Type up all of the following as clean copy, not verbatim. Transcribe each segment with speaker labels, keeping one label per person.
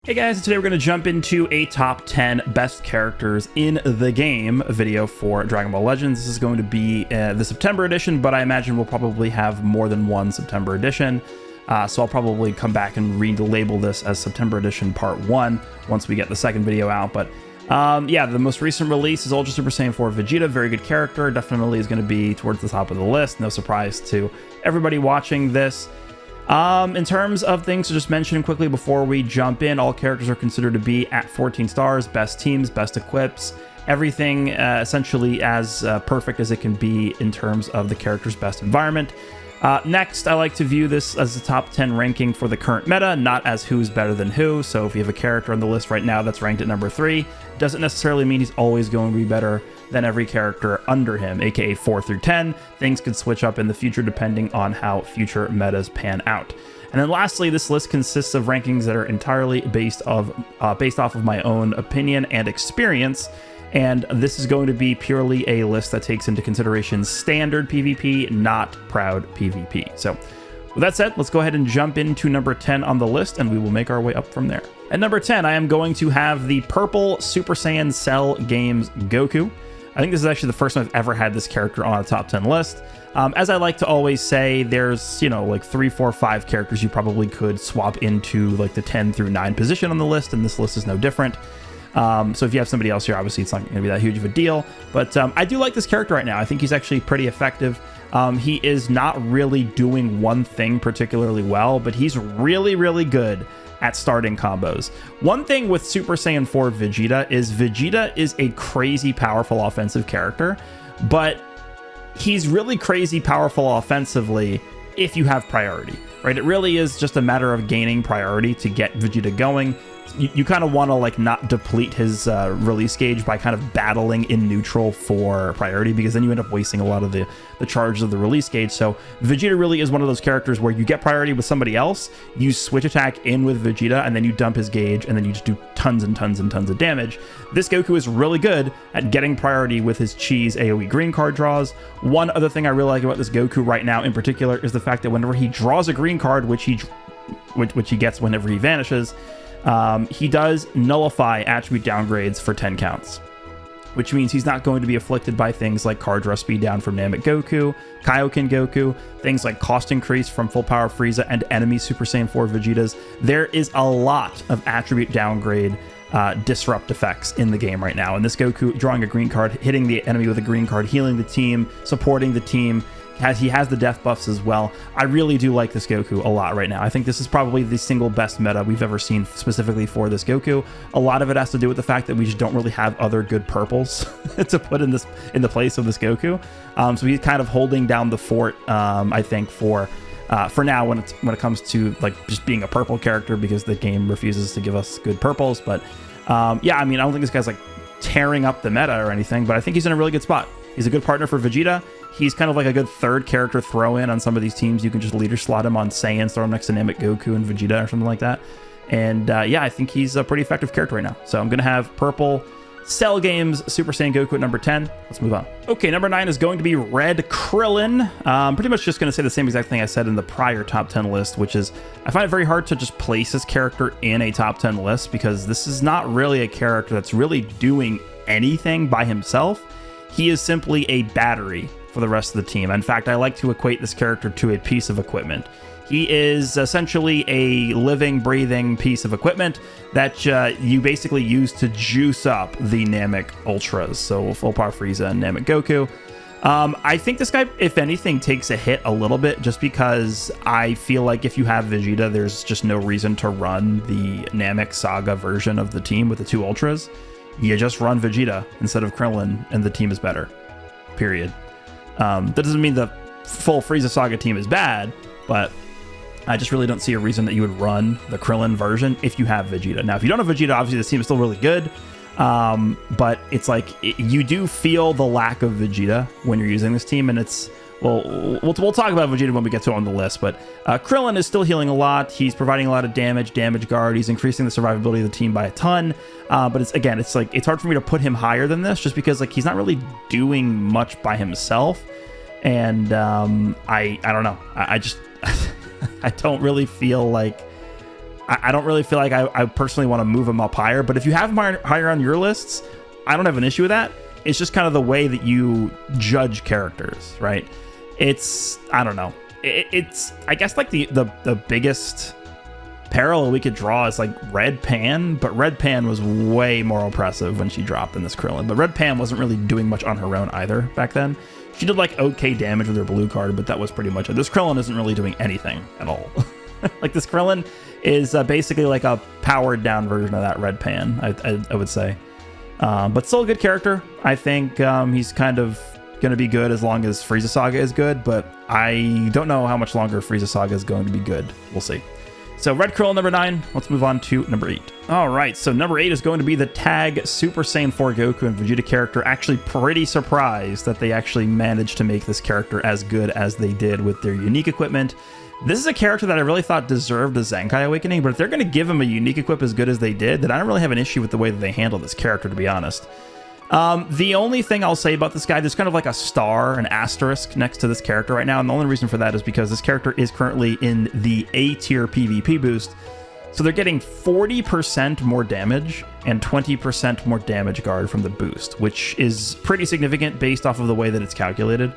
Speaker 1: Hey guys, today we're going to jump into a top 10 best characters in the game video for Dragon Ball Legends. This is going to be the September edition, but I imagine we'll probably have more than one September edition. So I'll probably come back and relabel this as September edition part 1 once we get the second video out. But yeah, the most recent release is Ultra Super Saiyan 4 Vegeta. Very good character. Definitely is going to be towards the top of the list. No surprise to everybody watching this. In terms of things to just mention quickly before we jump in, all characters are considered to be at 14 stars, best teams, best equips, everything essentially as perfect as it can be in terms of the character's best environment. Next, I like to view this as the top 10 ranking for the current meta, not as who's better than who. So if you have a character on the list right now that's ranked at number 3, doesn't necessarily mean he's always going to be better than every character under him, aka 4 through 10. Things could switch up in the future depending on how future metas pan out. And then lastly, this list consists of rankings that are entirely based off of my own opinion and experience. And this is going to be purely a list that takes into consideration standard PvP, not proud PvP. So with that said, let's go ahead and jump into number 10 on the list, and we will make our way up from there. At number 10, I am going to have the purple Super Saiyan Cell Games Goku. I think this is actually the first time I've ever had this character on a top 10 list. As I like to always say, there's, you know, like 3, 4, 5 characters you probably could swap into like the 10 through 9 position on the list, and this list is no different. So if you have somebody else here, obviously it's not going to be that huge of a deal. But I do like this character right now. I think he's actually pretty effective. He is not really doing one thing particularly well, but he's really, really good at starting combos. One thing with Super Saiyan 4 Vegeta is a crazy powerful offensive character, but he's really crazy powerful offensively if you have priority, right? It really is just a matter of gaining priority to get Vegeta going. You kind of want to like not deplete his release gauge by kind of battling in neutral for priority, because then you end up wasting a lot of the charges of the release gauge. So Vegeta really is one of those characters where you get priority with somebody else, you switch attack in with Vegeta, and then you dump his gauge, and then you just do tons and tons and tons of damage. This Goku is really good at getting priority with his Chi's AoE green card draws. One other thing I really like about this Goku right now in particular is the fact that whenever he draws a green card, which he gets whenever he vanishes, he does nullify attribute downgrades for 10 counts, which means he's not going to be afflicted by things like card draw speed down from Namek Goku, Kaioken Goku, things like cost increase from full power Frieza and enemy Super Saiyan 4 Vegetas. There is a lot of attribute downgrade disrupt effects in the game right now, and this Goku drawing a green card, hitting the enemy with a green card, healing the team, supporting the team, he has the death buffs as well. I really do like this Goku a lot right now. I think this is probably the single best meta we've ever seen specifically for this Goku. A lot of it has to do with the fact that we just don't really have other good purples to put in the place of this Goku. So he's kind of holding down the fort, I think, for now when it comes to like just being a purple character, because the game refuses to give us good purples. But yeah, I mean, I don't think this guy's like tearing up the meta or anything, but I think he's in a really good spot. He's a good partner for Vegeta. He's kind of like a good third character throw in on some of these teams. You can just leader slot him on Saiyan, throw him next to Namek Goku and Vegeta or something like that. And yeah, I think he's a pretty effective character right now. So I'm going to have purple Cell Games Super Saiyan Goku at number 10. Let's move on. Okay, number 9 is going to be Red Krillin. Pretty much just going to say the same exact thing I said in the prior top 10 list, which is I find it very hard to just place this character in a top 10 list, because this is not really a character that's really doing anything by himself. He is simply a battery for the rest of the team. In fact, I like to equate this character to a piece of equipment. He is essentially a living, breathing piece of equipment that you basically use to juice up the Namek Ultras, so Full Power Frieza and Namek Goku. I think this guy, if anything, takes a hit a little bit, just because I feel like if you have Vegeta, there's just no reason to run the Namek Saga version of the team with the 2 Ultras. You just run Vegeta instead of Krillin, and the team is better. Period. That doesn't mean the full Frieza Saga team is bad, but I just really don't see a reason that you would run the Krillin version if you have Vegeta. Now, if you don't have Vegeta, obviously this team is still really good, but it's like you do feel the lack of Vegeta when you're using this team, and it's... Well, we'll talk about Vegeta when we get to it on the list, but Krillin is still healing a lot. He's providing a lot of damage guard. He's increasing the survivability of the team by a ton. But it's like it's hard for me to put him higher than this, just because like he's not really doing much by himself. And I don't know. I just I don't really feel like I don't really feel like I personally want to move him up higher, but if you have him higher on your lists, I don't have an issue with that. It's just kind of the way that you judge characters, right? It's, I don't know. It's, I guess, like the biggest parallel we could draw is like Red Pan, but Red Pan was way more oppressive when she dropped than this Krillin. But Red Pan wasn't really doing much on her own either back then. She did like okay damage with her blue card, but that was pretty much it. This Krillin isn't really doing anything at all. Like this Krillin is basically like a powered down version of that Red Pan, I would say. But still a good character. I think he's kind of going to be good as long as Frieza Saga is good, but I don't know how much longer Frieza Saga is going to be good. We'll see. So Red Krillin number 9. Let's move on to number 8. All right, so number 8 is going to be the Tag Super Saiyan 4 Goku and Vegeta character. Actually pretty surprised that they actually managed to make this character as good as they did with their unique equipment. This is a character that I really thought deserved a Zenkai Awakening, but if they're going to give him a unique equip as good as they did, then I don't really have an issue with the way that they handle this character, to be honest. The only thing I'll say about this guy, there's kind of like a star, an asterisk next to this character right now, and the only reason for that is because this character is currently in the A tier PvP boost, so they're getting 40% more damage and 20% more damage guard from the boost, which is pretty significant based off of the way that it's calculated.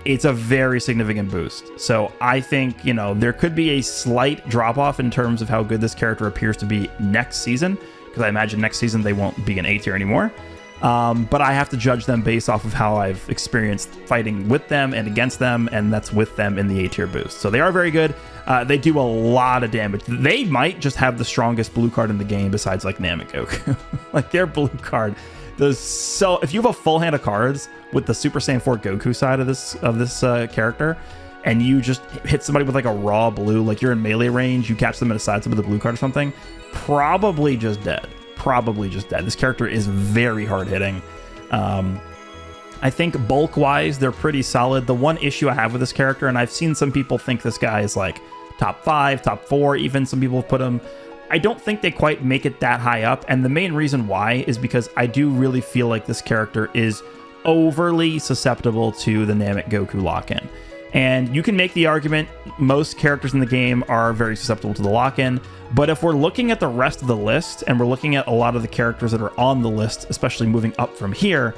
Speaker 1: It's a very significant boost. So I think, you know, there could be a slight drop off in terms of how good this character appears to be next season, because I imagine next season they won't be an A tier anymore. But I have to judge them based off of how I've experienced fighting with them and against them, and that's with them in the A tier boost. So they are very good. They do a lot of damage. They might just have the strongest blue card in the game besides like Namek Goku. Like their blue card does so. If you have a full hand of cards with the Super Saiyan 4 Goku side of this character, and you just hit somebody with like a raw blue, like you're in melee range, you catch them at a side step with a blue card or something, probably just dead. Probably just dead. This character is very hard hitting. I think bulk wise, they're pretty solid. The one issue I have with this character, and I've seen some people think this guy is like top 5, top 4, even some people have put him. I don't think they quite make it that high up. And the main reason why is because I do really feel like this character is overly susceptible to the Namek Goku lock-in. And you can make the argument most characters in the game are very susceptible to the lock-in, but if we're looking at the rest of the list, and we're looking at a lot of the characters that are on the list, especially moving up from here,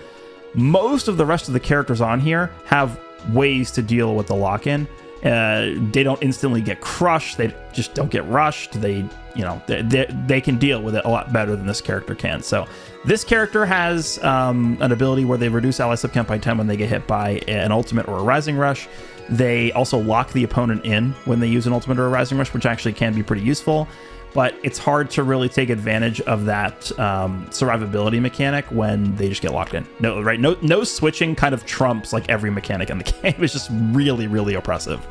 Speaker 1: most of the rest of the characters on here have ways to deal with the lock-in. They don't instantly get crushed, they just don't get rushed, they can deal with it a lot better than this character can. So this character has an ability where they reduce ally subcount by 10 when they get hit by an ultimate or a rising rush. They also lock the opponent in when they use an ultimate or a rising rush, which actually can be pretty useful, but it's hard to really take advantage of that survivability mechanic when they just get locked in. No switching kind of trumps like every mechanic in the game. It's just really, really oppressive.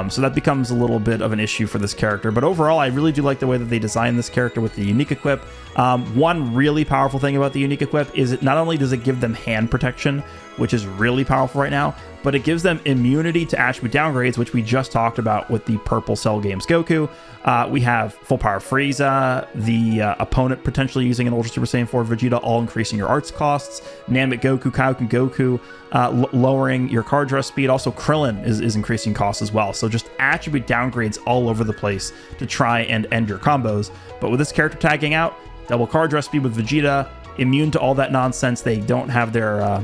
Speaker 1: So that becomes a little bit of an issue for this character. But overall, I really do like the way that they designed this character with the unique equip. One really powerful thing about the unique equip is not only does it give them hand protection, which is really powerful right now, but it gives them immunity to attribute downgrades, which we just talked about with the Purple Cell Games Goku. We have Full Power Frieza, the opponent potentially using an Ultra Super Saiyan 4 Vegeta, all increasing your arts costs. Namek Goku, Kaioken Goku, lowering your card draw speed. Also, Krillin is increasing costs as well. So just attribute downgrades all over the place to try and end your combos. But with this character tagging out, double card draw speed with Vegeta, immune to all that nonsense. They don't have their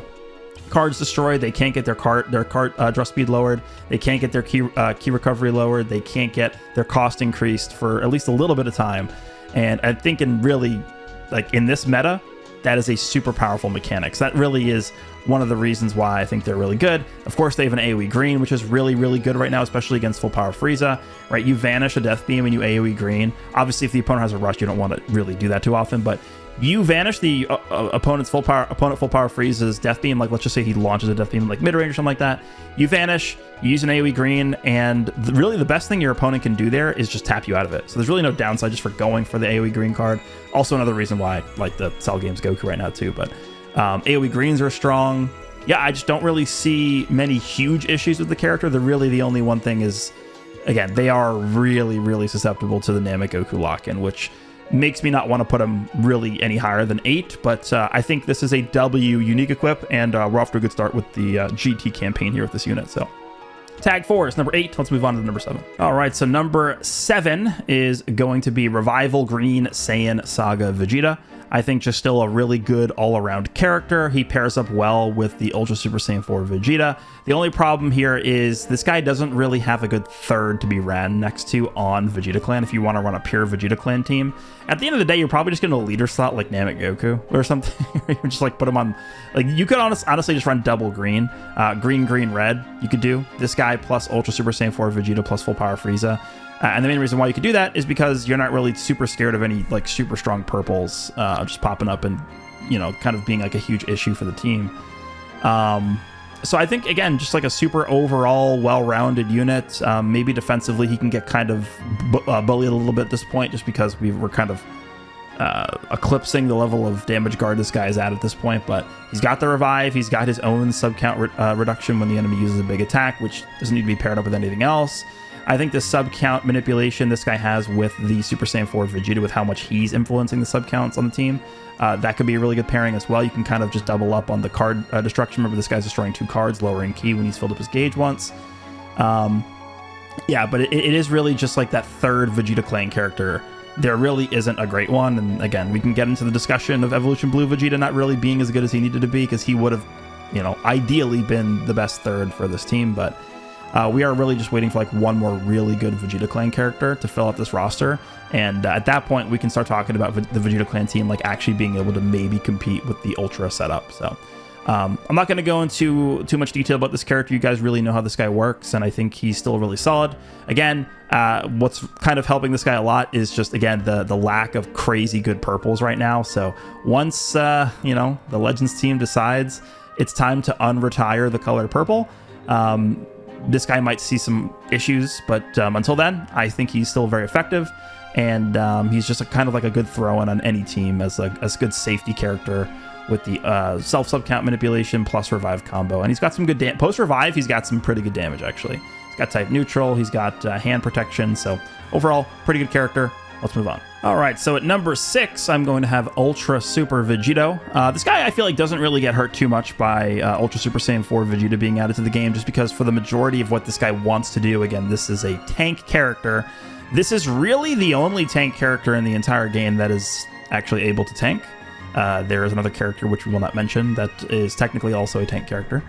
Speaker 1: cards destroyed. They can't get their card draw speed lowered. They can't get their key recovery lowered. They can't get their cost increased for at least a little bit of time. And I think in this meta, that is a super powerful mechanic. So that really is one of the reasons why I think they're really good. Of course, they have an AoE green, which is really, really good right now, especially against Full Power Frieza, right? You vanish a Death Beam and you AoE green. Obviously, if the opponent has a rush, you don't want to really do that too often, but you vanish the opponent's full power Frieza's Death Beam. Like, let's just say he launches a Death Beam like mid-range or something like that. You vanish, you use an AoE green, and really the best thing your opponent can do there is just tap you out of it. So there's really no downside just for going for the AoE green card. Also another reason why I like the Cell Games Goku right now too. But AoE greens are strong. Yeah, I just don't really see many huge issues with the character. The only one thing is, again, they are really, really susceptible to the Namek Goku lock-in, which makes me not want to put them really any higher than 8, but I think this is a W unique equip, and we're off to a good start with the GT campaign here with this unit. So Tag 4 is number 8. Let's move on to number 7. All right, so number 7 is going to be Revival Green Saiyan Saga Vegeta. I think just still a really good all-around character. He pairs up well with the Ultra Super Saiyan 4 Vegeta. The only problem here is this guy doesn't really have a good third to be ran next to on Vegeta Clan if you want to run a pure Vegeta Clan team. At the end of the day, you're probably just going to leader slot like Namek Goku or something. You just like put him on, like you could honestly just run double green, green, red. You could do this guy plus Ultra Super Saiyan 4 Vegeta plus full power Frieza. And the main reason why you could do that is because you're not really super scared of any like super strong purples just popping up and, you know, kind of being like a huge issue for the team. So I think, again, just like a super overall well-rounded unit. Maybe defensively he can get kind of bullied a little bit at this point just because we're kind of eclipsing the level of damage guard this guy is at this point. But he's got the revive. He's got his own sub-count reduction when the enemy uses a big attack, which doesn't need to be paired up with anything else. I think the sub-count manipulation this guy has with the Super Saiyan 4 Vegeta, with how much he's influencing the sub-counts on the team, that could be a really good pairing as well. You can kind of just double up on the card destruction. Remember, this guy's destroying 2 cards, lowering ki when he's filled up his gauge once. Yeah, but it is really just like that third Vegeta Clan character. There really isn't a great one. And again, we can get into the discussion of Evolution Blue Vegeta not really being as good as he needed to be, because he would have, you know, ideally been the best third for this team. But we are really just waiting for like one more really good Vegeta Clan character to fill out this roster. And at that point, we can start talking about the Vegeta Clan team like actually being able to maybe compete with the Ultra setup. So I'm not going to go into too much detail about this character. You guys really know how this guy works, and I think he's still really solid. Again, what's kind of helping this guy a lot is just, again, the lack of crazy good purples right now. So once, you know, the Legends team decides it's time to unretire the color purple, this guy might see some issues, but until then, I think he's still very effective, and he's just kind of like a good throw-in on any team as a good safety character with the sub-count manipulation plus revive combo. And he's got some good post-revive. He's got some pretty good damage, actually. He's got type neutral. He's got hand protection. So overall, pretty good character. Let's move on. All right, so at number 6, I'm going to have Ultra Super Vegito. This guy, I feel like, doesn't really get hurt too much by Ultra Super Saiyan 4 Vegeta being added to the game, just because for the majority of what this guy wants to do, again, this is a tank character. This is really the only tank character in the entire game that is actually able to tank. There is another character, which we will not mention, that is technically also a tank character.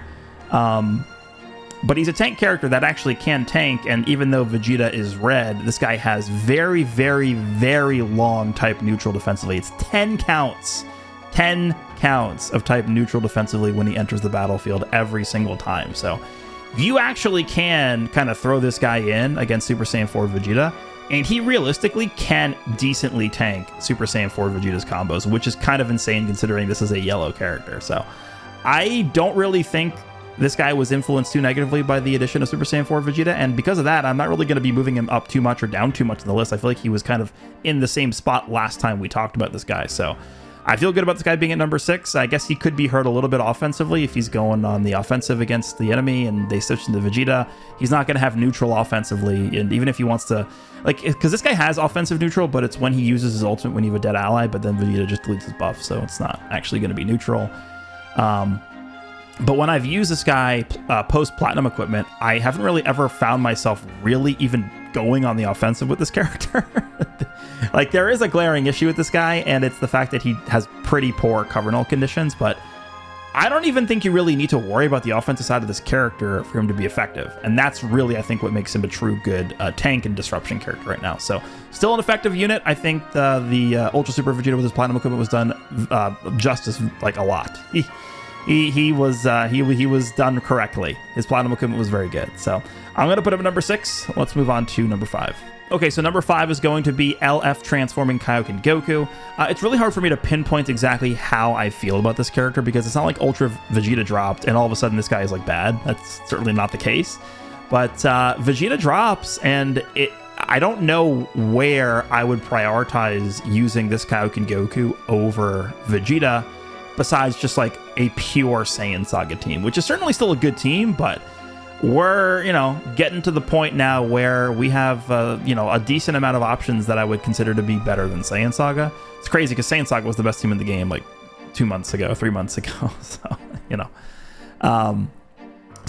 Speaker 1: But he's a tank character that actually can tank, and even though Vegeta is red, this guy has very, very, very long type neutral defensively. It's 10 counts. 10 counts of type neutral defensively when he enters the battlefield every single time. So you actually can kind of throw this guy in against Super Saiyan 4 Vegeta, and he realistically can decently tank Super Saiyan 4 Vegeta's combos, which is kind of insane considering this is a yellow character. So I don't really think this guy was influenced too negatively by the addition of Super Saiyan 4 Vegeta, and because of that, I'm not really going to be moving him up too much or down too much in the list. I feel like he was kind of in the same spot last time we talked about this guy, so I feel good about this guy being at number 6. I guess he could be hurt a little bit offensively if he's going on the offensive against the enemy and they switch into Vegeta. He's not going to have neutral offensively, and even if he wants to, like, because this guy has offensive neutral, but it's when he uses his ultimate when you have a dead ally, but then Vegeta just deletes his buff, so it's not actually going to be neutral. But when I've used this guy post-platinum equipment, I haven't really ever found myself really even going on the offensive with this character. Like, there is a glaring issue with this guy, and it's the fact that he has pretty poor cover null conditions, but I don't even think you really need to worry about the offensive side of this character for him to be effective. And that's really, I think, what makes him a true good tank and disruption character right now. So still an effective unit. I think the Ultra Super Vegeta with his platinum equipment was done justice, like, a lot. He was done correctly. His platinum equipment was very good. So I'm going to put him at number 6. Let's move on to number 5. Okay, so number 5 is going to be LF transforming Kaioken Goku. It's really hard for me to pinpoint exactly how I feel about this character, because it's not like Ultra Vegeta dropped and all of a sudden this guy is like bad. That's certainly not the case. But Vegeta drops, and I don't know where I would prioritize using this Kaioken Goku over Vegeta, besides just like a pure Saiyan Saga team, which is certainly still a good team, but we're, you know, getting to the point now where we have, you know, a decent amount of options that I would consider to be better than Saiyan Saga. It's crazy because Saiyan Saga was the best team in the game like 2 months ago, 3 months ago. So, you know,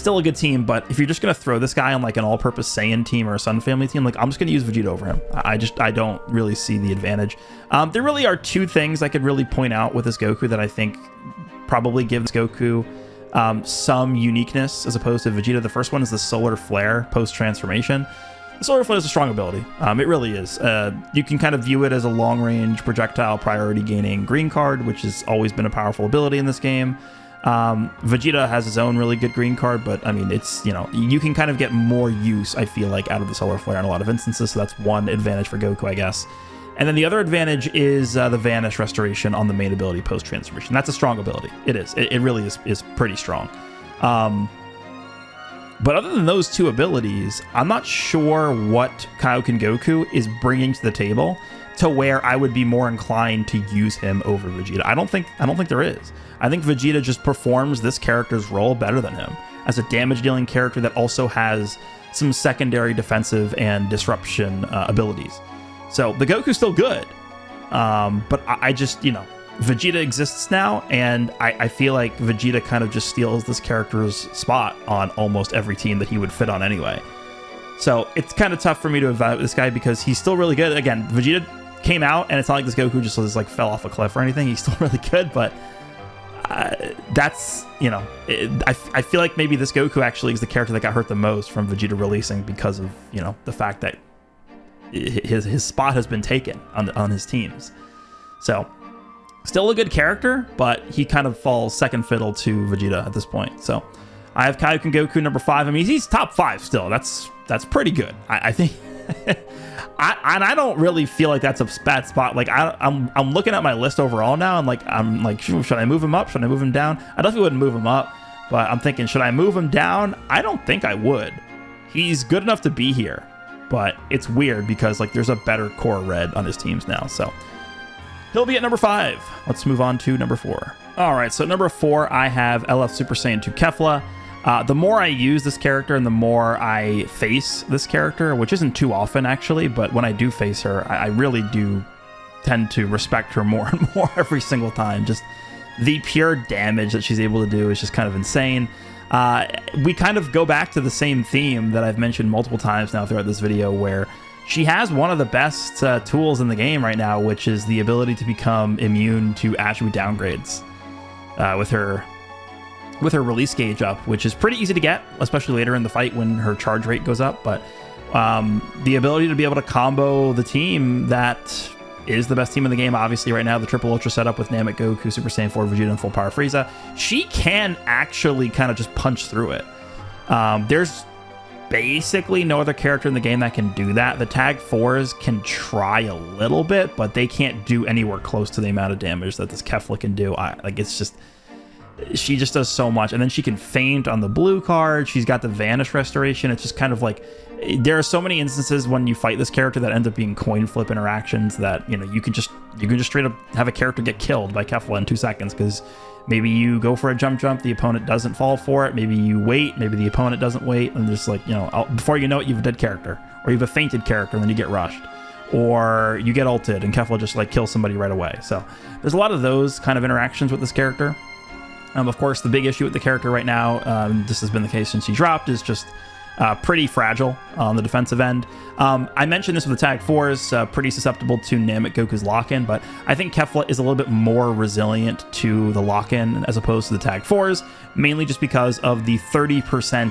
Speaker 1: Still a good team, but if you're just going to throw this guy on like an all-purpose Saiyan team or a Sun Family team, like I'm just going to use Vegeta over him. I don't really see the advantage. There really are two things I could really point out with this Goku that I think probably give this Goku some uniqueness as opposed to Vegeta. The first one is the Solar Flare post-transformation. The Solar Flare is a strong ability. It really is. You can kind of view it as a long-range projectile priority gaining green card, which has always been a powerful ability in this game. Vegeta has his own really good green card, but I mean, it's, you know, you can kind of get more use, I feel like, out of the Solar Flare in a lot of instances, so that's one advantage for Goku, I guess. And then the other advantage is the Vanish Restoration on the main ability post-transformation. That's a strong ability. It is. It really is pretty strong. But other than those two abilities, I'm not sure what Kaioken Goku is bringing to the table to where I would be more inclined to use him over Vegeta. I don't think there is. I think Vegeta just performs this character's role better than him as a damage-dealing character that also has some secondary defensive and disruption abilities. So the Goku's still good, but I just, you know, Vegeta exists now, and I feel like Vegeta kind of just steals this character's spot on almost every team that he would fit on anyway. So it's kind of tough for me to evaluate this guy because he's still really good. Again, Vegeta came out, and it's not like this Goku just like fell off a cliff or anything. He's still really good, but that's, you know, I feel like maybe this Goku actually is the character that got hurt the most from Vegeta releasing because of, you know, the fact that his spot has been taken on his teams. So still a good character, but he kind of falls second fiddle to Vegeta at this point. So I have Kaioken Goku number 5. I mean, he's top 5 still. That's pretty good. I think. I don't really feel like that's a bad spot. Like I'm looking at my list overall now, and I'm like, should I move him up? Should I move him down? I definitely wouldn't move him up, but I'm thinking, should I move him down? I don't think I would. He's good enough to be here, but it's weird because like there's a better core red on his teams now, so he'll be at number 5. Let's move on to number 4. All right, so number 4, I have LF Super Saiyan 2 Kefla. The more I use this character and the more I face this character, which isn't too often actually, but when I do face her, I really do tend to respect her more and more every single time. Just the pure damage that she's able to do is just kind of insane. We kind of go back to the same theme that I've mentioned multiple times now throughout this video, where she has one of the best tools in the game right now, which is the ability to become immune to attribute downgrades with her release gauge up, which is pretty easy to get, especially later in the fight when her charge rate goes up. But the ability to be able to combo the team that is the best team in the game, obviously right now, the Triple Ultra setup with Namek, Goku, Super Saiyan 4, Vegeta, and Full Power Frieza, she can actually kind of just punch through it. There's basically no other character in the game that can do that. The Tag 4s can try a little bit, but they can't do anywhere close to the amount of damage that this Kefla can do. It's just... she just does so much, and then she can feint on the blue card. She's got the Vanish Restoration. It's just kind of like, there are so many instances when you fight this character that end up being coin flip interactions that, you know, you can just straight up have a character get killed by Kefla in 2 seconds because maybe you go for a jump, the opponent doesn't fall for it. Maybe you wait, maybe the opponent doesn't wait, and just like, you know, before you know it, you have a dead character, or you have a fainted character and then you get rushed, or you get ulted and Kefla just like kills somebody right away. So there's a lot of those kind of interactions with this character. Of course, the big issue with the character right now, this has been the case since she dropped, is just pretty fragile on the defensive end. I mentioned this with the Tag 4s, pretty susceptible to Namek Goku's lock-in, but I think Kefla is a little bit more resilient to the lock-in as opposed to the Tag 4s, mainly just because of the 30%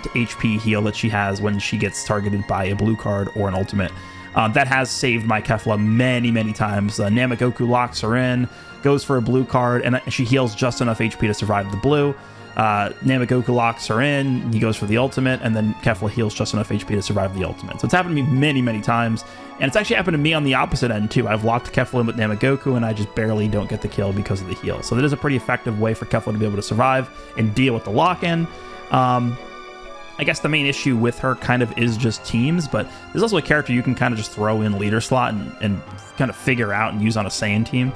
Speaker 1: HP heal that she has when she gets targeted by a blue card or an ultimate. That has saved my Kefla many, many times. Namek Goku locks her in, goes for a blue card, and she heals just enough HP to survive the blue. Namek Goku locks her in, he goes for the ultimate, and then Kefla heals just enough HP to survive the ultimate. So it's happened to me many, many times, and it's actually happened to me on the opposite end too. I've locked Kefla in with Namek Goku, and I just barely don't get the kill because of the heal. So that is a pretty effective way for Kefla to be able to survive and deal with the lock-in. I guess the main issue with her kind of is just teams, but there's also a character you can kind of just throw in leader slot and kind of figure out and use on a Saiyan team.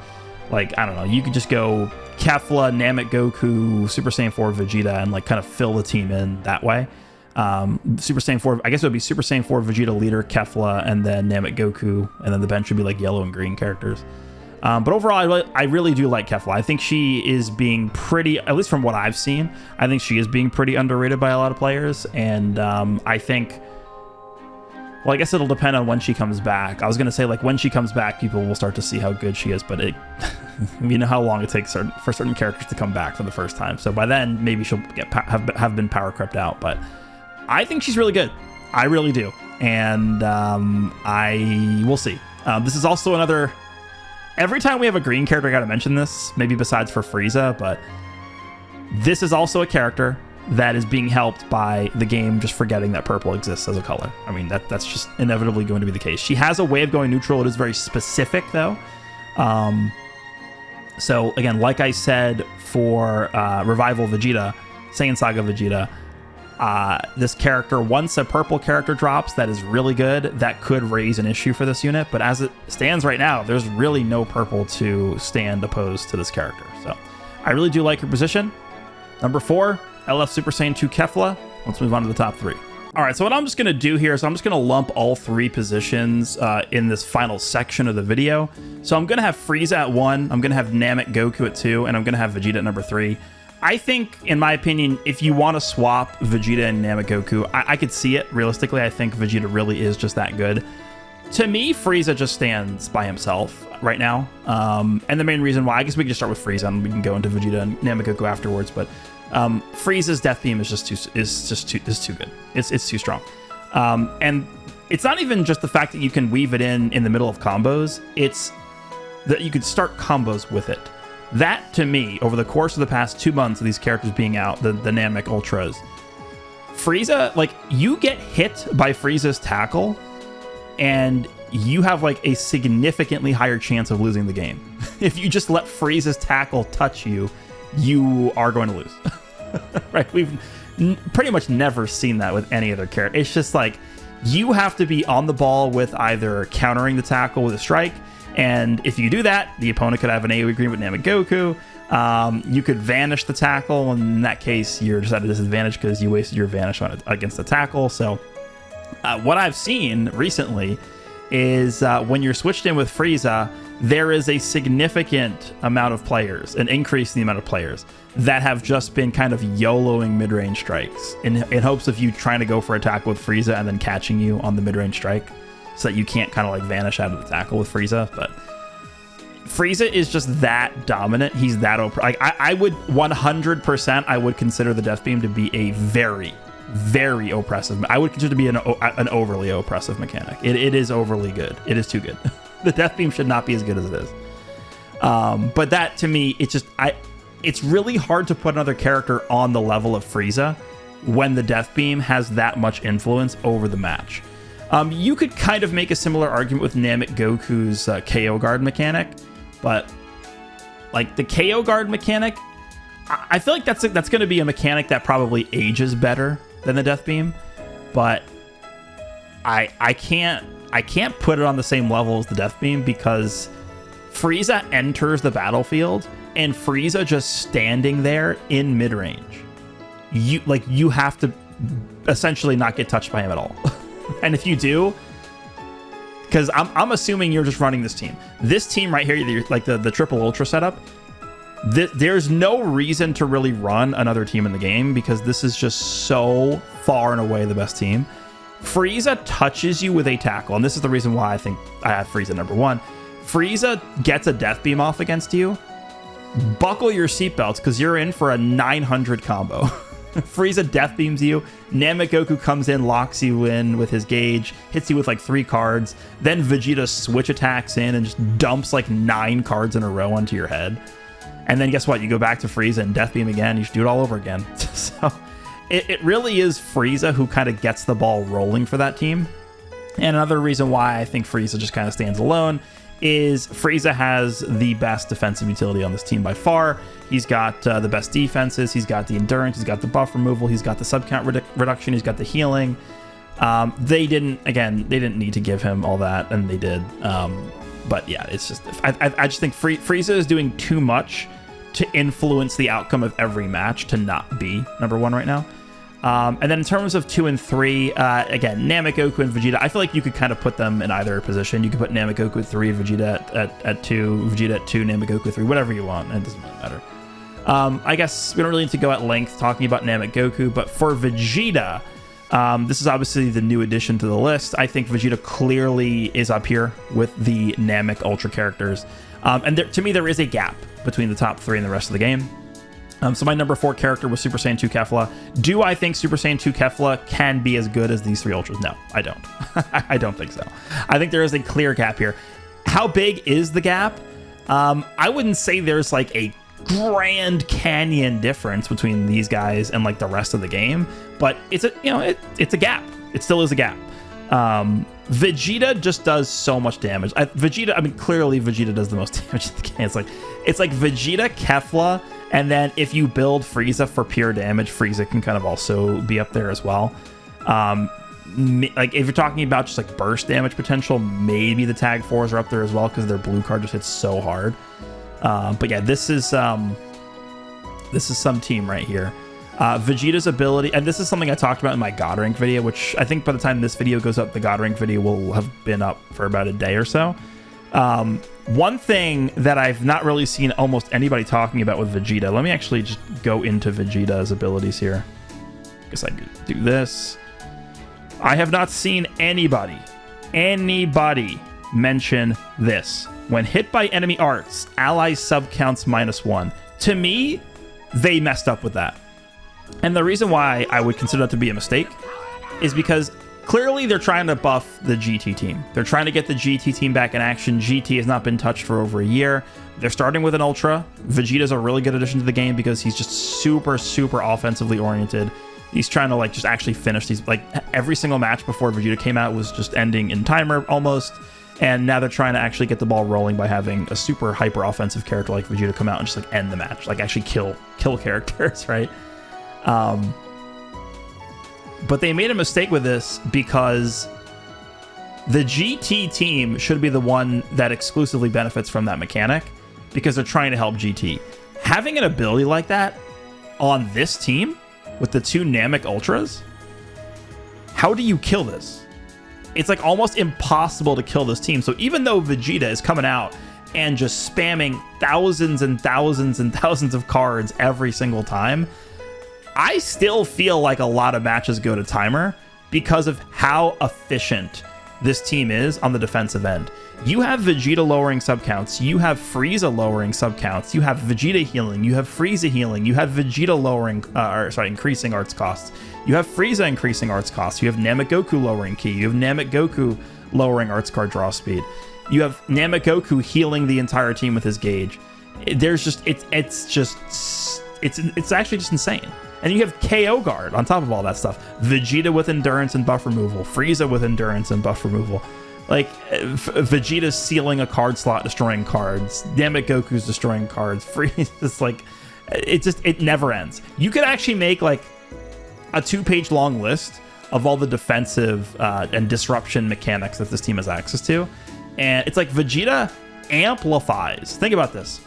Speaker 1: Like, I don't know, you could just go Kefla, Namek Goku, Super Saiyan 4 Vegeta, and like kind of fill the team in that way. Super Saiyan 4, I guess it would be Super Saiyan 4 Vegeta leader, Kefla, and then Namek Goku, and then the bench would be like yellow and green characters. But overall, I really do like Kefla. I think she is being pretty, at least from what I've seen, I think she is being pretty underrated by a lot of players. And I think, well, I guess it'll depend on when she comes back. I was going to say, like, when she comes back, people will start to see how good she is. But you know how long it takes for certain characters to come back for the first time. So by then, maybe she'll have been power crept out. But I think she's really good. I really do. And we'll see. This is also another... Every time we have a green character, I got to mention this, maybe besides for Frieza, but this is also a character that is being helped by the game just forgetting that purple exists as a color. I mean, that's just inevitably going to be the case. She has a way of going neutral. It is very specific, though. So, again, like I said for Revival Vegeta, Saiyan Saga Vegeta, this character, once a purple character drops that is really good, that could raise an issue for this unit. But as it stands right now, there's really no purple to stand opposed to this character. So I really do like her position. Number 4, LF Super Saiyan 2 Kefla. Let's move on to the top 3. All right, so what I'm just going to do here is I'm just going to lump all 3 positions in this final section of the video. So I'm going to have Frieza at 1, I'm going to have Namek Goku at 2, and I'm going to have Vegeta at number 3. I think, in my opinion, if you want to swap Vegeta and Namek Goku, I could see it. Realistically, I think Vegeta really is just that good. To me, Frieza just stands by himself right now. And the main reason why, I guess we can just start with Frieza and we can go into Vegeta and Namek Goku afterwards. But Frieza's Death Beam is just too good. It's too strong. And it's not even just the fact that you can weave it in the middle of combos. It's that you could start combos with it. That, to me, over the course of the past 2 months of these characters being out, the Namek Ultras, Frieza, like, you get hit by Frieza's tackle, and you have, like, a significantly higher chance of losing the game. If you just let Frieza's tackle touch you, you are going to lose. Right? We've pretty much never seen that with any other character. It's just like, you have to be on the ball with either countering the tackle with a strike, and if you do that, the opponent could have an AoE green with Namek Goku. You could vanish the tackle, and in that case, you're just at a disadvantage because you wasted your vanish on it against the tackle. So what I've seen recently is when you're switched in with Frieza, there is a significant amount of players, an increase in the amount of players, that have just been kind of YOLOing mid-range strikes in hopes of you trying to go for a tackle with Frieza and then catching you on the mid-range strike, so that you can't kind of like vanish out of the tackle with Frieza. But Frieza is just that dominant. He's that like I would 100%, I would consider the Death Beam to be a very, very oppressive. I would consider it to be an overly oppressive mechanic. It is overly good. It is too good. The Death Beam should not be as good as it is. But that, to me, it's really hard to put another character on the level of Frieza when the Death Beam has that much influence over the match. You could kind of make a similar argument with Namek Goku's KO guard mechanic, but like the KO guard mechanic, I feel like that's going to be a mechanic that probably ages better than the Death Beam, but I can't put it on the same level as the Death Beam because Frieza enters the battlefield and Frieza just standing there in mid range. You have to essentially not get touched by him at all. And if you do, because I'm assuming you're just running this team. This team right here, like the triple ultra setup, there's no reason to really run another team in the game because this is just so far and away the best team. Frieza touches you with a tackle, and this is the reason why I think I have Frieza number 1. Frieza gets a Death Beam off against you. Buckle your seatbelts because you're in for a 900 combo. Frieza Death Beams you. Namek Goku comes in, locks you in with his gauge, hits you with like 3 cards. Then Vegeta switch attacks in and just dumps like 9 cards in a row onto your head. And then guess what? You go back to Frieza and Death Beam again. You should do it all over again. So it really is Frieza who kind of gets the ball rolling for that team. And another reason why I think Frieza just kind of stands alone is Frieza has the best defensive utility on this team by far. He's got the best defenses, he's got the endurance, he's got the buff removal, he's got the sub count reduction, he's got the healing. They didn't need to give him all that, and they did. But yeah, it's just I just think Frieza is doing too much to influence the outcome of every match to not be number 1 right now. And then in terms of 2 and 3, again, Namekoku and Vegeta, I feel like you could kind of put them in either position. You could put Namekoku at 3, Vegeta at 2, Vegeta at 2, Namekoku at 3, whatever you want. It doesn't really matter. I guess we don't really need to go at length talking about Namekoku, but for Vegeta, this is obviously the new addition to the list. I think Vegeta clearly is up here with the Namek Ultra characters. And to me, there is a gap between the top 3 and the rest of the game. So my number 4 character was Super Saiyan 2 Kefla. Do I think Super Saiyan 2 Kefla can be as good as these 3 Ultras? No, I don't. I don't think so. I think there is a clear gap here. How big is the gap? I wouldn't say there's like a Grand Canyon difference between these guys and like the rest of the game, but it's a gap. It still is a gap. Vegeta just does so much damage. Clearly Vegeta does the most damage in the game. It's like Vegeta, Kefla, and then if you build Frieza for pure damage, Frieza can kind of also be up there as well. Like if you're talking about just like burst damage potential, maybe the Tag 4s are up there as well because their blue card just hits so hard. But yeah, this is some team right here. Vegeta's ability, and this is something I talked about in my God Rank video, which I think by the time this video goes up, the God Rank video will have been up for about a day or so. One thing that I've not really seen almost anybody talking about with Vegeta, let me actually just go into Vegeta's abilities here. I guess I could do this. I have not seen anybody mention this. When hit by enemy arts, ally sub counts -1. To me, they messed up with that. And the reason why I would consider that to be a mistake is because clearly they're trying to buff the GT team. They're trying to get the GT team back in action. GT has not been touched for over a year. They're starting with an Ultra. Vegeta's a really good addition to the game because he's just super, super offensively oriented. He's trying to like just actually finish these. Like every single match before Vegeta came out was just ending in timer almost. And now they're trying to actually get the ball rolling by having a super hyper offensive character like Vegeta come out and just like end the match, like actually kill characters, right? But they made a mistake with this because the GT team should be the one that exclusively benefits from that mechanic because they're trying to help GT. Having an ability like that on this team with the 2 Namek Ultras, how do you kill this? It's like almost impossible to kill this team. So even though Vegeta is coming out and just spamming thousands and thousands and thousands of cards every single time, I still feel like a lot of matches go to timer because of how efficient this team is on the defensive end. You have Vegeta lowering sub counts, you have Frieza lowering sub counts, you have Vegeta healing, you have Frieza healing, you have Vegeta increasing arts costs. You have Frieza increasing arts costs. You have Namekoku lowering ki. You have Namekoku lowering arts card draw speed. You have Namekoku healing the entire team with his gauge. It's actually just insane. And you have KO guard on top of all that stuff. Vegeta with endurance and buff removal. Frieza with endurance and buff removal. Like Vegeta's sealing a card slot, destroying cards. Namekoku's destroying cards. Frieza's like, it never ends. You could actually make like a 2-page long list of all the defensive and disruption mechanics that this team has access to. And it's like Vegeta amplifies. Think about this.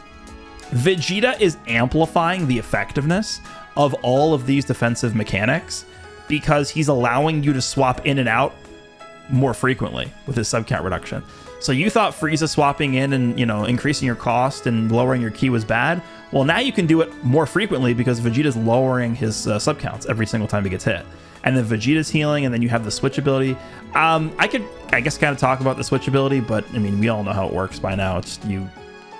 Speaker 1: Vegeta is amplifying the effectiveness of all of these defensive mechanics because he's allowing you to swap in and out more frequently with his sub count reduction. So you thought Frieza swapping in and, increasing your cost and lowering your ki was bad. Well, now you can do it more frequently because Vegeta's lowering his sub counts every single time he gets hit. And then Vegeta's healing, and then you have the switch ability. I guess kind of talk about the switch ability, but I mean, we all know how it works by now. It's you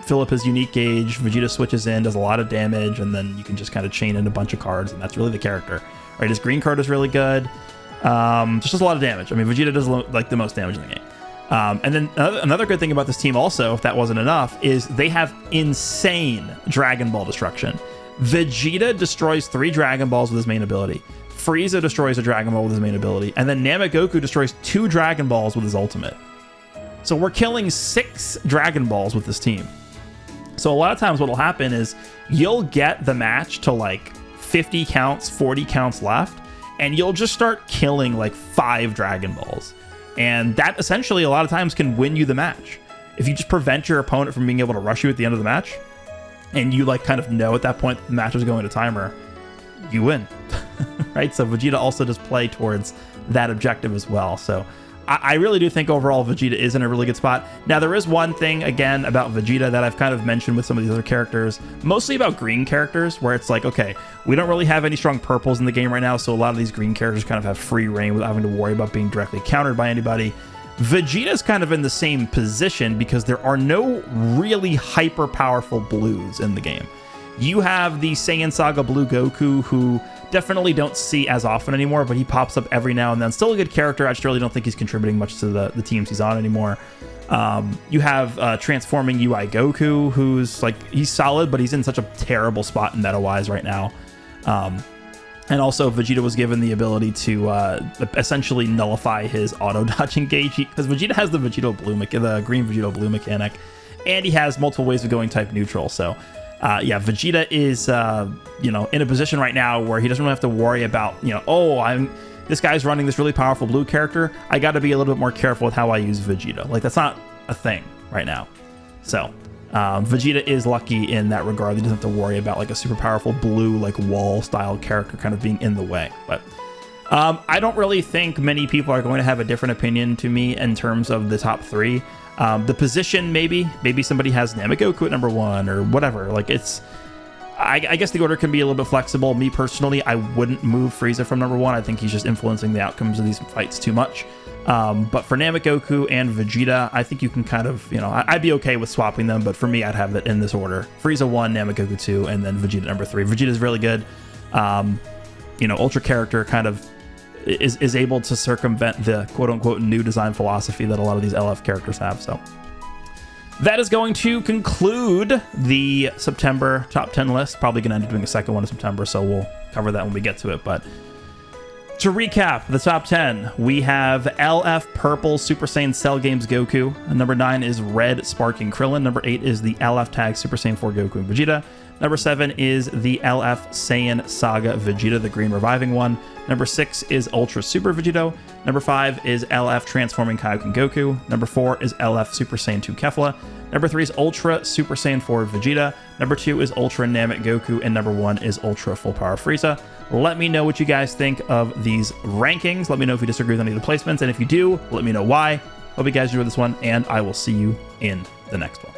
Speaker 1: fill up his unique gauge, Vegeta switches in, does a lot of damage, and then you can just kind of chain in a bunch of cards, and that's really the character. Right? His green card is really good. Just does a lot of damage. I mean, Vegeta does like the most damage in the game. And then another good thing about this team also, if that wasn't enough, is they have insane Dragon Ball destruction. Vegeta destroys 3 Dragon Balls with his main ability. Frieza destroys a Dragon Ball with his main ability. And then Namekoku destroys 2 Dragon Balls with his ultimate. So we're killing 6 Dragon Balls with this team. So a lot of times what will happen is you'll get the match to like 50 counts, 40 counts left, and you'll just start killing like 5 Dragon Balls. And that essentially a lot of times can win you the match. If you just prevent your opponent from being able to rush you at the end of the match, and you like kind of know at that point the match is going to timer, you win. right? So Vegeta also does play towards that objective as well. So I really do think overall Vegeta is in a really good spot. Now, there is one thing, again, about Vegeta that I've kind of mentioned with some of these other characters, mostly about green characters, where it's like, okay, we don't really have any strong purples in the game right now, so a lot of these green characters kind of have free reign without having to worry about being directly countered by anybody. Vegeta's kind of in the same position because there are no really hyper-powerful blues in the game. You have the Saiyan Saga Blue Goku, who definitely don't see as often anymore, but he pops up every now and then. Still a good character. I just really don't think he's contributing much to the teams he's on anymore. You have transforming UI Goku, who's like, he's solid, but he's in such a terrible spot meta-wise right now. And also Vegeta was given the ability to essentially nullify his auto-dodge engage, because Vegeta has the the green Vegito Blue mechanic, and he has multiple ways of going type neutral. So yeah, Vegeta is, in a position right now where he doesn't really have to worry about, this guy's running this really powerful blue character. I got to be a little bit more careful with how I use Vegeta. Like, that's not a thing right now. So Vegeta is lucky in that regard. He doesn't have to worry about like a super powerful blue, like wall style character kind of being in the way. But I don't really think many people are going to have a different opinion to me in terms of the top three. The position, maybe somebody has Namegoku at number 1 or whatever. Like, it's, I guess the order can be a little bit flexible. Me personally, I wouldn't move Frieza from number 1. I think he's just influencing the outcomes of these fights too much. But for Namegoku and Vegeta, I think you can kind of, I'd be okay with swapping them, but for me, I'd have it in this order: Frieza 1, Namegoku 2, and then Vegeta number 3. Vegeta's really good. Ultra character kind of is able to circumvent the quote-unquote new design philosophy that a lot of these LF characters have. So that is going to conclude the September top 10 list. Probably going to end up doing a second one in September, so we'll cover that when we get to it. But to recap the top 10, we have LF Purple Super Saiyan Cell Games Goku. Number 9 is Red Sparking Krillin. Number 8 is the LF Tag Super Saiyan 4 Goku and Vegeta. Number 7 is the LF Saiyan Saga Vegeta, the green reviving one. Number 6 is Ultra Super Vegito. Number 5 is LF Transforming Kaioken Goku. Number 4 is LF Super Saiyan 2 Kefla. Number 3 is Ultra Super Saiyan 4 Vegeta. Number 2 is Ultra Namek Goku. And number 1 is Ultra Full Power Frieza. Let me know what you guys think of these rankings. Let me know if you disagree with any of the placements. And if you do, let me know why. Hope you guys enjoyed this one, and I will see you in the next one.